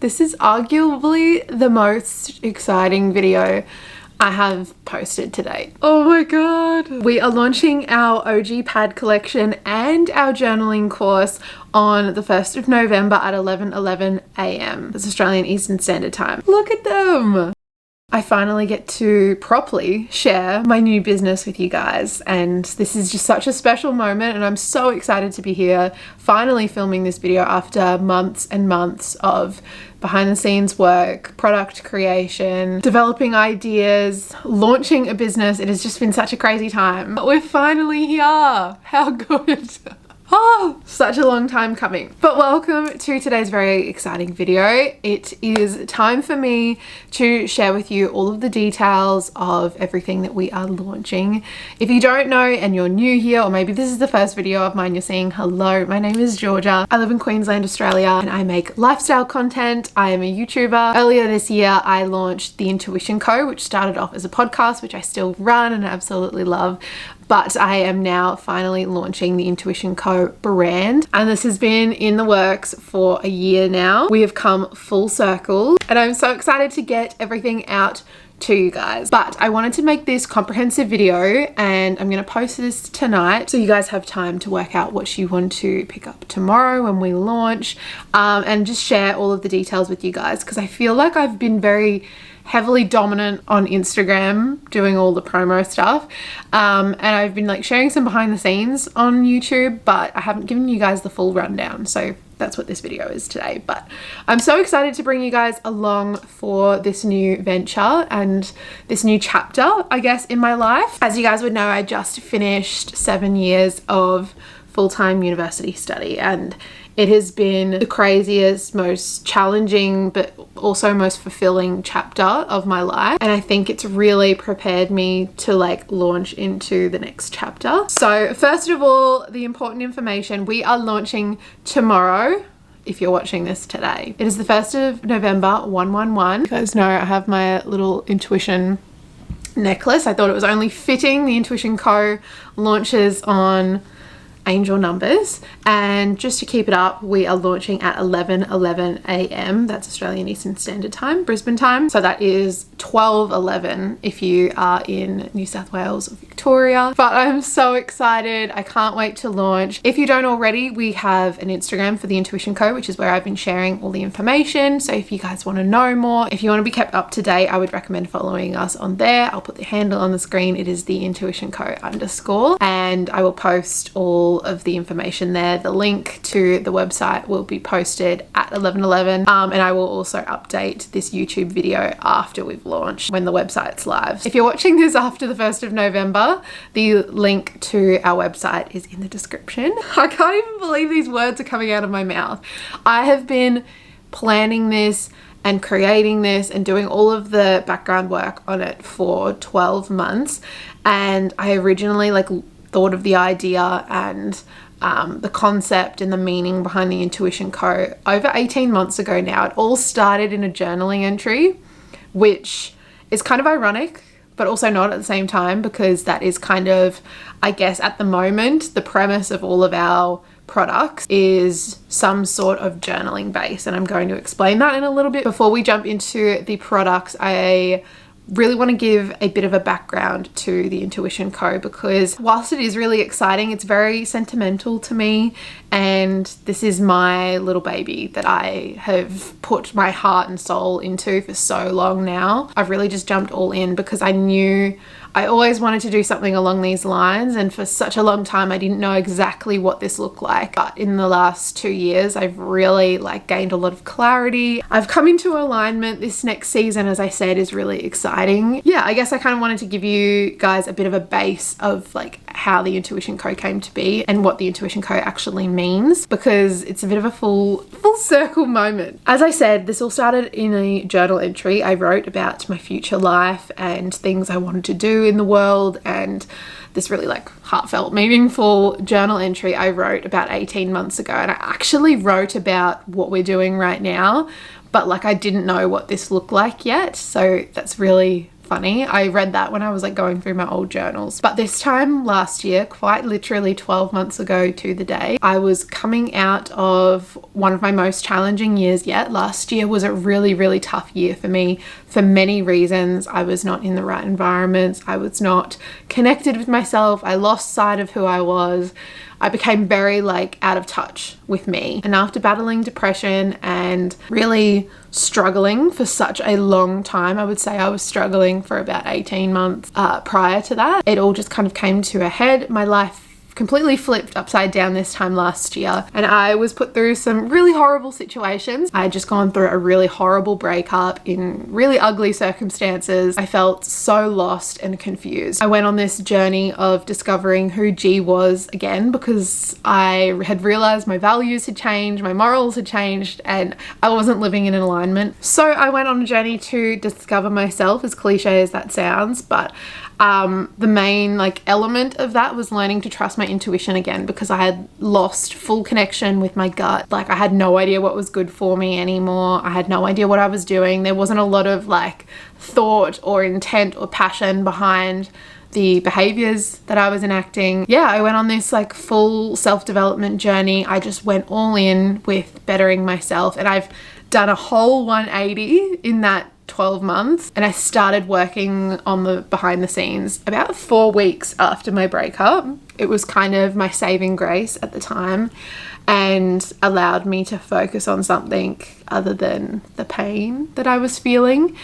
This is arguably the most exciting video I have posted to date. Oh my god. We are launching our OG pad collection and our journaling course on the 1st of November at 11:11 a.m. That's Australian Eastern Standard Time. Look at them. I finally get to properly share my new business with you guys, and this is just such a special moment, and I'm so excited to be here finally filming this video after months and months of behind the scenes work, product creation, developing ideas, launching a business. It has just been such a crazy time, but we're finally here. How good. Oh, such a long time coming. But welcome to today's very exciting video. It is time for me to share with you all of the details of everything that we are launching. If you don't know and you're new here, or maybe this is the first video of mine you're seeing, hello, my name is Georgia. I live in Queensland, Australia, and I make lifestyle content. I am a YouTuber. Earlier this year, I launched The Intuition Co., which started off as a podcast, which I still run and absolutely love. But I am now finally launching the Intuition Co. brand, and this has been in the works for a year now. We have come full circle, and I'm so excited to get everything out to you guys. But I wanted to make this comprehensive video, and I'm going to post this tonight so you guys have time to work out what you want to pick up tomorrow when we launch, and just share all of the details with you guys, because I feel like I've been very heavily dominant on Instagram doing all the promo stuff, and I've been like sharing some behind the scenes on YouTube, but I haven't given you guys the full rundown, so that's what this video is today. But I'm so excited to bring you guys along for this new venture and this new chapter, I guess, in my life. As you guys would know, I just finished 7 years of full-time university study, and it has been the craziest, most challenging, but also most fulfilling chapter of my life. And I think it's really prepared me to like launch into the next chapter. So first of all, the important information, we are launching tomorrow. If you're watching this today, it is the 1st of November, 111. You guys know I have my little intuition necklace. I thought it was only fitting. The Intuition Co. launches on angel numbers, and just to keep it up, we are launching at 11:11 a.m. that's Australian Eastern Standard Time, Brisbane time, so that is 12:11 if you are in New South Wales or Victoria. But I'm so excited, I can't wait to launch. If you don't already, we have an Instagram for the Intuition Co., which is where I've been sharing all the information, so if you guys want to know more, if you want to be kept up to date, I would recommend following us on there. I'll put the handle on the screen. It is the Intuition Co. _, and I will post all of the information there. The link to the website will be posted at 11:11, and I will also update this YouTube video after we've launched when the website's live. If you're watching this after the 1st of November, the link to our website is in the description. I can't even believe these words are coming out of my mouth. I have been planning this and creating this and doing all of the background work on it for 12 months, and I originally like thought of the idea and the concept and the meaning behind the Intuition Co. over 18 months ago now. It all started in a journaling entry, which is kind of ironic, but also not at the same time, because that is kind of, I guess at the moment, the premise of all of our products is some sort of journaling base, and I'm going to explain that in a little bit. Before we jump into the products, I really want to give a bit of a background to the Intuition Co., because whilst it is really exciting, it's very sentimental to me, and this is my little baby that I have put my heart and soul into for so long now. I've really just jumped all in because I knew I always wanted to do something along these lines, and for such a long time I didn't know exactly what this looked like. But in the last 2 years I've really like gained a lot of clarity. I've come into alignment. This next season, as I said, is really exciting. Yeah, I guess I kind of wanted to give you guys a bit of a base of like how the Intuition Co. came to be and what the Intuition Co. actually means, because it's a bit of a full circle moment. As I said, this all started in a journal entry. I wrote about my future life and things I wanted to do in the world, and this really like heartfelt, meaningful journal entry I wrote about 18 months ago. And I actually wrote about what we're doing right now, but like I didn't know what this looked like yet, so that's really funny. I read that when I was like going through my old journals. But this time last year, quite literally 12 months ago to the day, I was coming out of one of my most challenging years yet. Last year was a really, really tough year for me for many reasons. I was not in the right environments. I was not connected with myself. I lost sight of who I was. I became very like out of touch with me. And after battling depression and really struggling for such a long time, I would say I was struggling for about 18 months prior to that, it all just kind of came to a head. My life completely flipped upside down this time last year, and I was put through some really horrible situations. I had just gone through a really horrible breakup in really ugly circumstances. I felt so lost and confused. I went on this journey of discovering who G was again, because I had realized my values had changed, my morals had changed, and I wasn't living in alignment. So I went on a journey to discover myself, as cliche as that sounds, but the main like element of that was learning to trust my intuition again, because I had lost full connection with my gut. Like I had no idea what was good for me anymore. I had no idea what I was doing. There wasn't a lot of like thought or intent or passion behind the behaviors that I was enacting. Yeah, I went on this like full self-development journey. I just went all in with bettering myself, and I've done a whole 180 in that 12 months, and I started working on the behind the scenes about 4 weeks after my breakup. It was kind of my saving grace at the time and allowed me to focus on something other than the pain that I was feeling.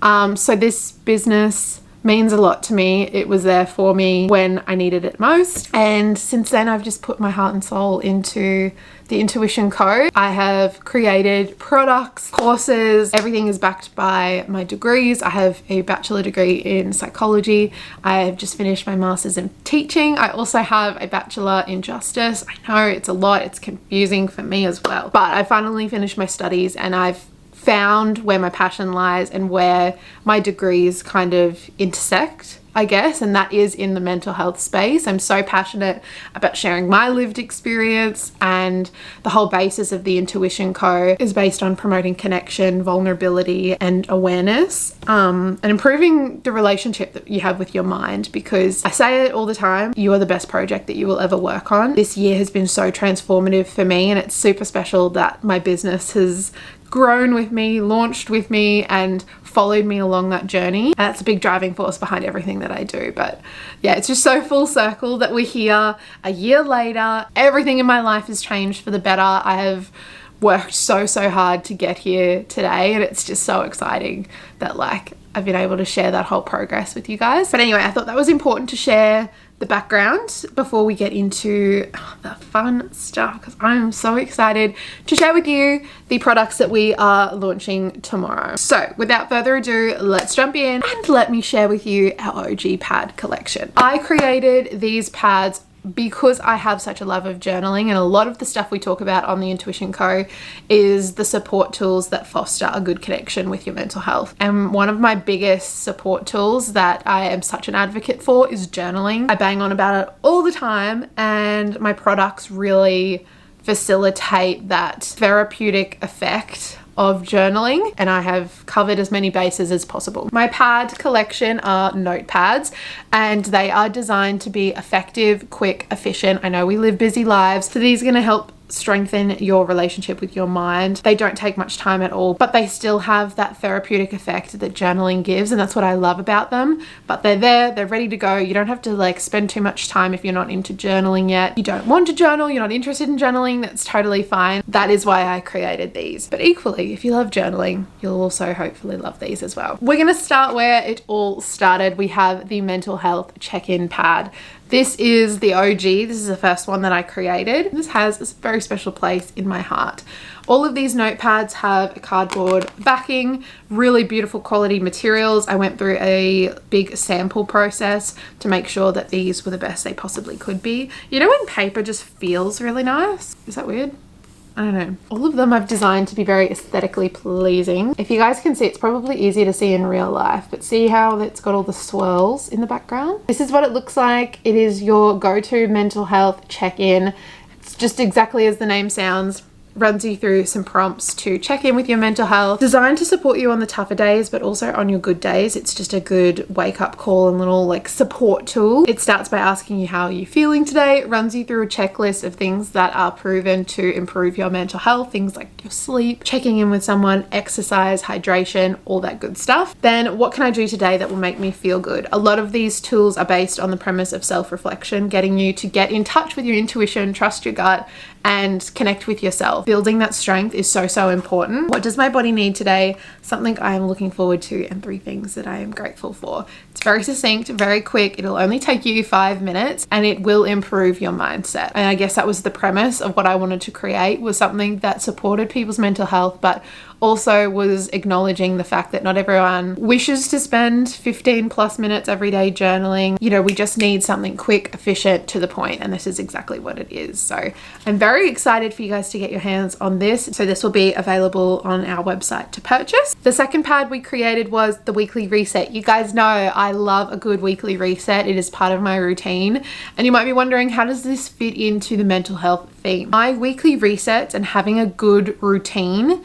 So this business means a lot to me. It was there for me when I needed it most, and since then I've just put my heart and soul into the Intuition Co. I have created products, courses, everything is backed by my degrees. I have a bachelor degree in psychology. I have just finished my master's in teaching. I also have a bachelor in justice. I know it's a lot, it's confusing for me as well, but I finally finished my studies and I've found where my passion lies and where my degrees kind of intersect, I guess, and that is in the mental health space. I'm so passionate about sharing my lived experience, and the whole basis of the Intuition Co. is based on promoting connection, vulnerability, and awareness, and improving the relationship that you have with your mind, because I say it all the time, you are the best project that you will ever work on. This year has been so transformative for me, and it's super special that my business has grown with me, launched with me, and followed me along that journey. And that's a big driving force behind everything that I do. But yeah, it's just so full circle that we're here a year later. Everything in my life has changed for the better. I have worked so hard to get here today, and it's just so exciting that like I've been able to share that whole progress with you guys. But anyway, I thought that was important to share the background before we get into the fun stuff, because I'm so excited to share with you the products that we are launching tomorrow. So without further ado, let's jump in and let me share with you our OG pad collection. I created these pads because I have such a love of journaling, and a lot of the stuff we talk about on the Intuition Co. is the support tools that foster a good connection with your mental health. And one of my biggest support tools that I am such an advocate for is journaling. I bang on about it all the time, and my products really facilitate that therapeutic effect of journaling, and I have covered as many bases as possible. My pad collection are notepads, and they are designed to be effective, quick, efficient. I know we live busy lives, so these are going to help strengthen your relationship with your mind. They don't take much time at all, but they still have that therapeutic effect that journaling gives, and that's what I love about them. But they're there, they're ready to go. You don't have to like spend too much time if you're not into journaling yet. You don't want to journal, you're not interested in journaling, that's totally fine. That is why I created these. But equally, if you love journaling, you'll also hopefully love these as well. We're gonna start where it all started. We have the mental health check-in pad. This is the OG. This is the first one that I created. This has a very special place in my heart. All of these notepads have a cardboard backing, really beautiful quality materials. I went through a big sample process to make sure that these were the best they possibly could be. You know when paper just feels really nice? Is that weird? I don't know. All of them I've designed to be very aesthetically pleasing. If you guys can see, it's probably easier to see in real life, but see how it's got all the swirls in the background? This is what it looks like. It is your go-to mental health check-in. It's just exactly as the name sounds. runs you through some prompts to check in with your mental health, designed to support you on the tougher days, but also on your good days. It's just a good wake-up call and little like support tool. It starts by asking you how are you feeling today. It runs you through a checklist of things that are proven to improve your mental health, things like your sleep, checking in with someone, exercise, hydration, all that good stuff. Then what can I do today that will make me feel good? A lot of these tools are based on the premise of self-reflection, getting you to get in touch with your intuition, trust your gut, and connect with yourself. Building that strength is so important. What does my body need today? Something I am looking forward to, and 3 things that I am grateful for. It's very succinct, very quick. It'll only take you 5 minutes and it will improve your mindset. And I guess that was the premise of what I wanted to create, was something that supported people's mental health, but also was acknowledging the fact that not everyone wishes to spend 15 plus minutes every day journaling. You know, we just need something quick, efficient, to the point, and this is exactly what it is. So I'm very excited for you guys to get your hands on this. So this will be available on our website to purchase. The second pad we created was the weekly reset. You guys know I love a good weekly reset. It is part of my routine. And you might be wondering, how does this fit into the mental health theme? My weekly resets and having a good routine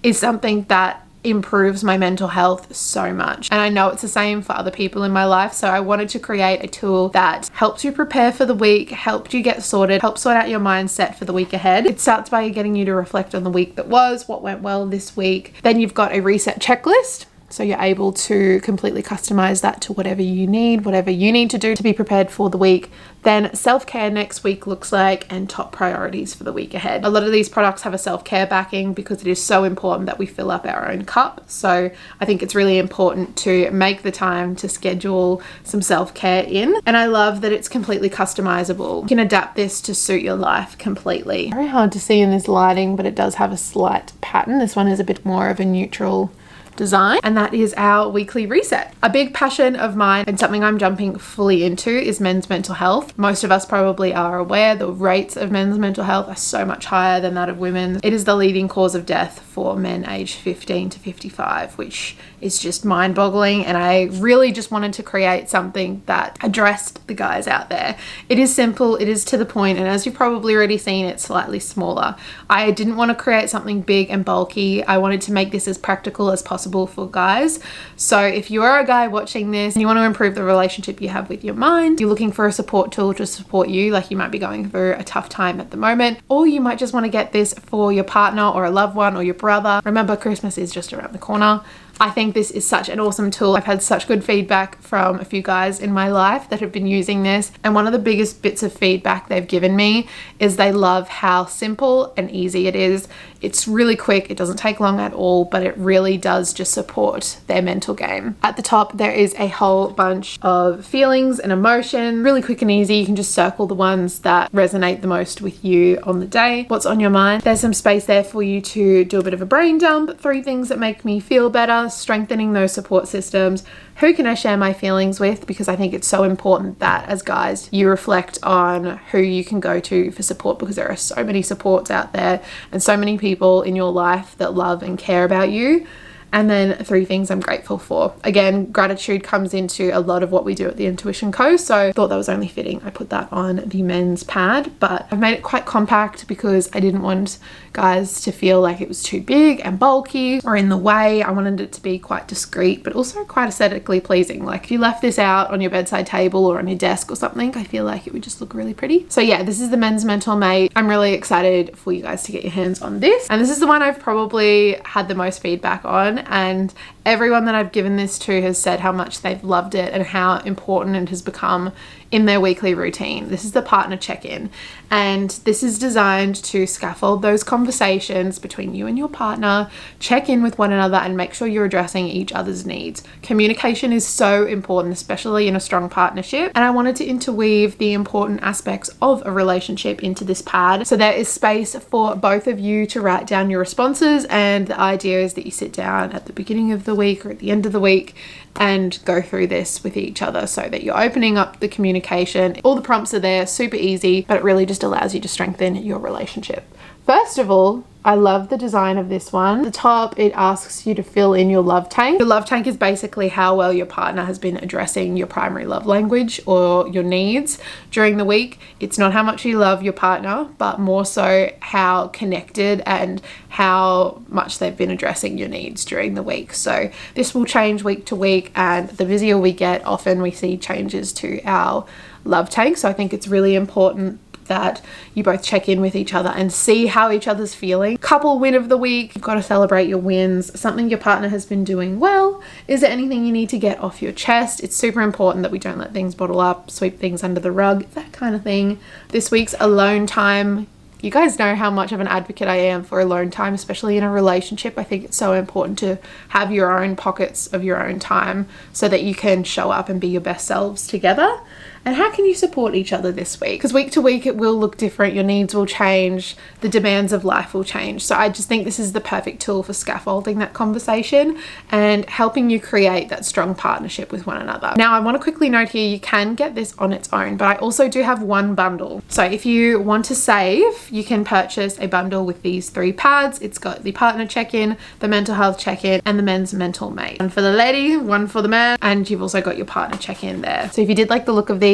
is something that improves my mental health so much. And I know it's the same for other people in my life. So I wanted to create a tool that helps you prepare for the week, helps you get sorted, helps sort out your mindset for the week ahead. It starts by getting you to reflect on the week that was, what went well this week. Then you've got a reset checklist. So you're able to completely customize that to whatever you need to do to be prepared for the week. Then self-care next week looks like, and top priorities for the week ahead. A lot of these products have a self-care backing because it is so important that we fill up our own cup. So I think it's really important to make the time to schedule some self-care in. And I love that it's completely customizable. You can adapt this to suit your life completely. Very hard to see in this lighting, but it does have a slight pattern. This one is a bit more of a neutral design, and that is our weekly reset. A big passion of mine and something I'm jumping fully into is men's mental health. Most of us probably are aware the rates of men's mental health are so much higher than that of women. It is the leading cause of death for men aged 15 to 55, which is just mind-boggling, and I really just wanted to create something that addressed the guys out there. It is simple, it is to the point, and as you've probably already seen, it's slightly smaller. I didn't want to create something big and bulky. I wanted to make this as practical as possible for guys. So if you are a guy watching this and you want to improve the relationship you have with your mind, you're looking for a support tool to support you, like you might be going through a tough time at the moment, or you might just want to get this for your partner or a loved one or your brother. Remember, Christmas is just around the corner. I think this is such an awesome tool. I've had such good feedback from a few guys in my life that have been using this, and one of the biggest bits of feedback they've given me is they love how simple and easy it is. It's really quick, it doesn't take long at all, but it really does just support their mental game. At the top there is a whole bunch of feelings and emotion, really quick and easy. You can just circle the ones that resonate the most with you on the day. What's on your mind? There's some space there for you to do a bit of a brain dump. 3 things that make me feel better, strengthening those support systems. Who can I share my feelings with? Because I think it's so important that as guys, you reflect on who you can go to for support, because there are so many supports out there and so many people in your life that love and care about you. And then 3 things I'm grateful for. Again, gratitude comes into a lot of what we do at the Intuition Co. So I thought that was only fitting I put that on the men's pad, but I've made it quite compact because I didn't want guys to feel like it was too big and bulky or in the way. I wanted it to be quite discreet, but also quite aesthetically pleasing. Like if you left this out on your bedside table or on your desk or something, I feel like it would just look really pretty. So yeah, this is the men's mental mate. I'm really excited for you guys to get your hands on this. And this is the one I've probably had the most feedback on, and everyone that I've given this to has said how much they've loved it and how important it has become in their weekly routine. This is the partner check-in, and this is designed to scaffold those conversations between you and your partner, check in with one another and make sure you're addressing each other's needs. Communication is so important, especially in a strong partnership, and I wanted to interweave the important aspects of a relationship into this pad. So there is space for both of you to write down your responses, and the idea is that you sit down at the beginning of the week or at the end of the week and go through this with each other so that you're opening up the communication. All the prompts are there, super easy, but it really just allows you to strengthen your relationship. First of all, I love the design of this one. At the top, it asks you to fill in your love tank. Your love tank is basically how well your partner has been addressing your primary love language or your needs during the week. It's not how much you love your partner, but more so how connected and how much they've been addressing your needs during the week. So this will change week to week, and the busier we get, often we see changes to our love tank. So I think it's really important that you both check in with each other and see how each other's feeling. Couple win of the week. You've got to celebrate your wins. Something your partner has been doing well. Is there anything you need to get off your chest? It's super important that we don't let things bottle up, sweep things under the rug, that kind of thing. This week's alone time. You guys know how much of an advocate I am for alone time, especially in a relationship. I think it's so important to have your own pockets of your own time so that you can show up and be your best selves together. And how can you support each other this week? Because week to week it will look different. Your needs will change. The demands of life will change. So I just think this is the perfect tool for scaffolding that conversation and helping you create that strong partnership with one another. Now, I want to quickly note here, you can get this on its own, but I also do have one bundle. So if you want to save, you can purchase a bundle with these 3 pads. It's got the partner check-in, the mental health check-in, and the men's mental mate. One for the lady, one for the man, and you've also got your partner check-in there. So if you did like the look of these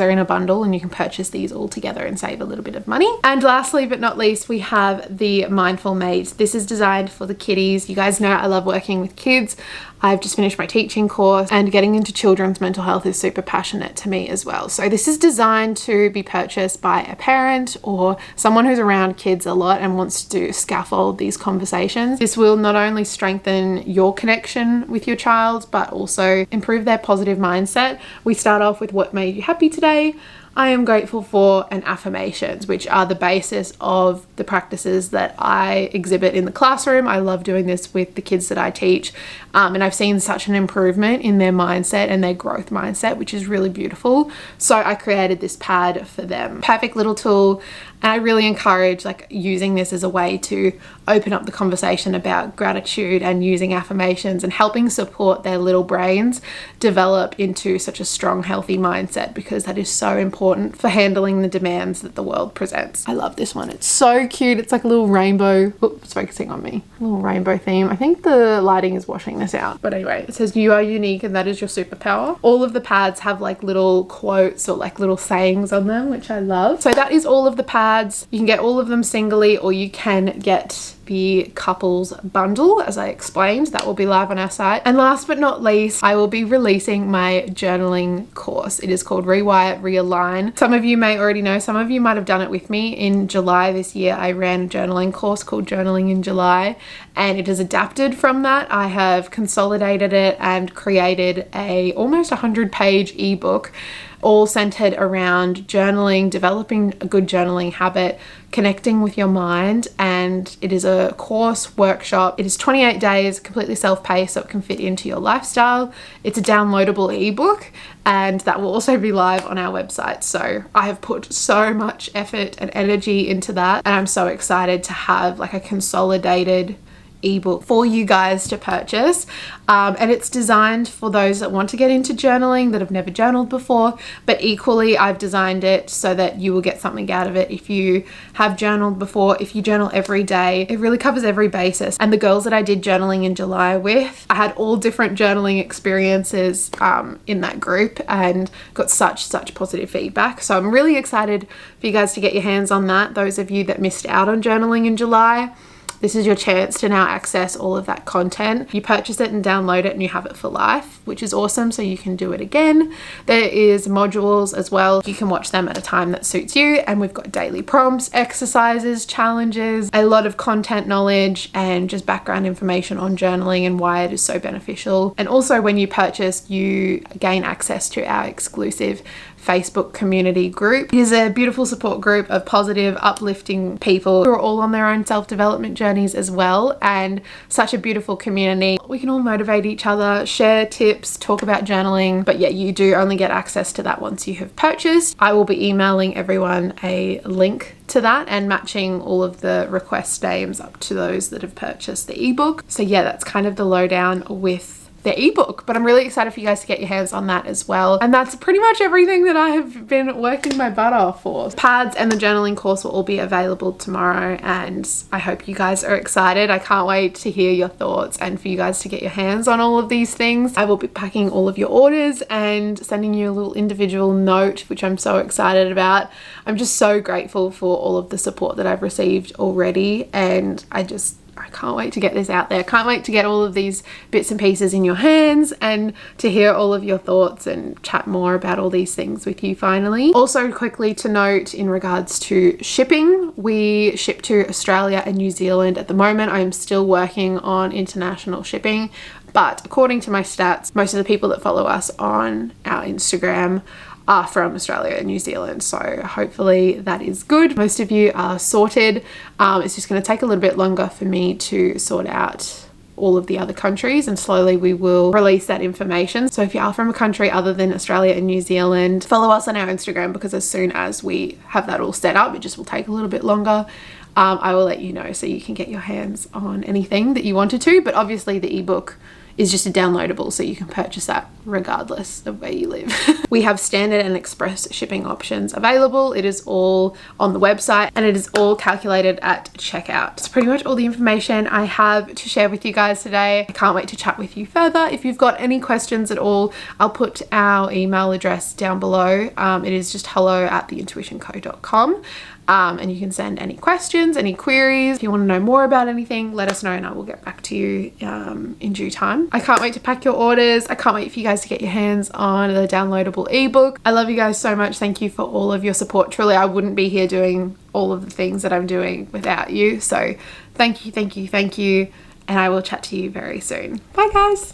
are in a bundle and you can purchase these all together and save a little bit of money. And lastly but not least, we have the Mindful Mate. This is designed for the kiddies. You guys know I love working with kids. I've just finished my teaching course, and getting into children's mental health is super passionate to me as well. So this is designed to be purchased by a parent or someone who's around kids a lot and wants to scaffold these conversations. This will not only strengthen your connection with your child, but also improve their positive mindset. We start off with what made you happy today, I am grateful for, and affirmations, which are the basis of the practices that I exhibit in the classroom. I love doing this with the kids that I teach, and I've seen such an improvement in their mindset and their growth mindset, which is really beautiful. So I created this pad for them. Perfect little tool. And I really encourage using this as a way to open up the conversation about gratitude and using affirmations and helping support their little brains develop into such a strong, healthy mindset, because that is so important for handling the demands that the world presents. I love this one. It's so cute. It's like a little rainbow. Oops, focusing on me. A little rainbow theme. I think the lighting is washing this out. But anyway, it says you are unique and that is your superpower. All of the pads have little quotes or little sayings on them, which I love. So that is all of the pads. You can get all of them singly, or you can get the couples bundle, as I explained. That will be live on our site. And last but not least, I will be releasing my journaling course. It is called Rewire, Realign. Some of you may already know, some of you might have done it with me. In July this year, I ran a journaling course called Journaling in July, and it is adapted from that. I have consolidated it and created a almost 100-page ebook, all centered around journaling, developing a good journaling habit, connecting with your mind. And it is a course workshop. It is 28 days, completely self-paced, so it can fit into your lifestyle. It's a downloadable ebook, and that will also be live on our website. So I have put so much effort and energy into that, and I'm so excited to have a consolidated ebook for you guys to purchase, and it's designed for those that want to get into journaling, that have never journaled before, but equally I've designed it so that you will get something out of it if you have journaled before, if you journal every day. It really covers every basis. And the girls that I did journaling in July with, I had all different journaling experiences in that group, and got such positive feedback. So I'm really excited for you guys to get your hands on that. Those of you that missed out on journaling in July, this is your chance to now access all of that content. You purchase it and download it and you have it for life, which is awesome, so you can do it again. There is modules as well. You can watch them at a time that suits you, and we've got daily prompts, exercises, challenges, a lot of content knowledge, and just background information on journaling and why it is so beneficial. And also, when you purchase, you gain access to our exclusive Facebook community group. It is a beautiful support group of positive, uplifting people who are all on their own self-development journeys as well, and such a beautiful community. We can all motivate each other, share tips, talk about journaling, but yeah, you do only get access to that once you have purchased. I will be emailing everyone a link to that and matching all of the request names up to those that have purchased the ebook. So yeah, that's kind of the lowdown with their ebook, but I'm really excited for you guys to get your hands on that as well. And that's pretty much everything that I have been working my butt off for. Pads and the journaling course will all be available tomorrow, and I hope you guys are excited. I can't wait to hear your thoughts and for you guys to get your hands on all of these things. I will be packing all of your orders and sending you a little individual note, which I'm so excited about. I'm just so grateful for all of the support that I've received already, and I can't wait to get this out there. Can't wait to get all of these bits and pieces in your hands and to hear all of your thoughts and chat more about all these things with you finally. Also, quickly to note in regards to shipping, we ship to Australia and New Zealand at the moment. I am still working on international shipping, but according to my stats, most of the people that follow us on our Instagram are from Australia and New Zealand, so hopefully that is good. Most of you are sorted. It's just going to take a little bit longer for me to sort out all of the other countries, and slowly we will release that information. So if you are from a country other than Australia and New Zealand, follow us on our Instagram, because as soon as we have that all set up, it just will take a little bit longer. I will let you know so you can get your hands on anything that you wanted to, but obviously the ebook is just a downloadable, so you can purchase that regardless of where you live. We have standard and express shipping options available. It is all on the website and it is all calculated at checkout. It's pretty much all the information I have to share with you guys today. I can't wait to chat with you further. If you've got any questions at all, I'll put our email address down below. It is just hello@theintuitionco.com. And you can send any questions, any queries. If you want to know more about anything, let us know and I will get back to you in due time. I can't wait to pack your orders. I can't wait for you guys to get your hands on the downloadable ebook. I love you guys so much. Thank you for all of your support. Truly, I wouldn't be here doing all of the things that I'm doing without you. So thank you, thank you, thank you. And I will chat to you very soon. Bye guys.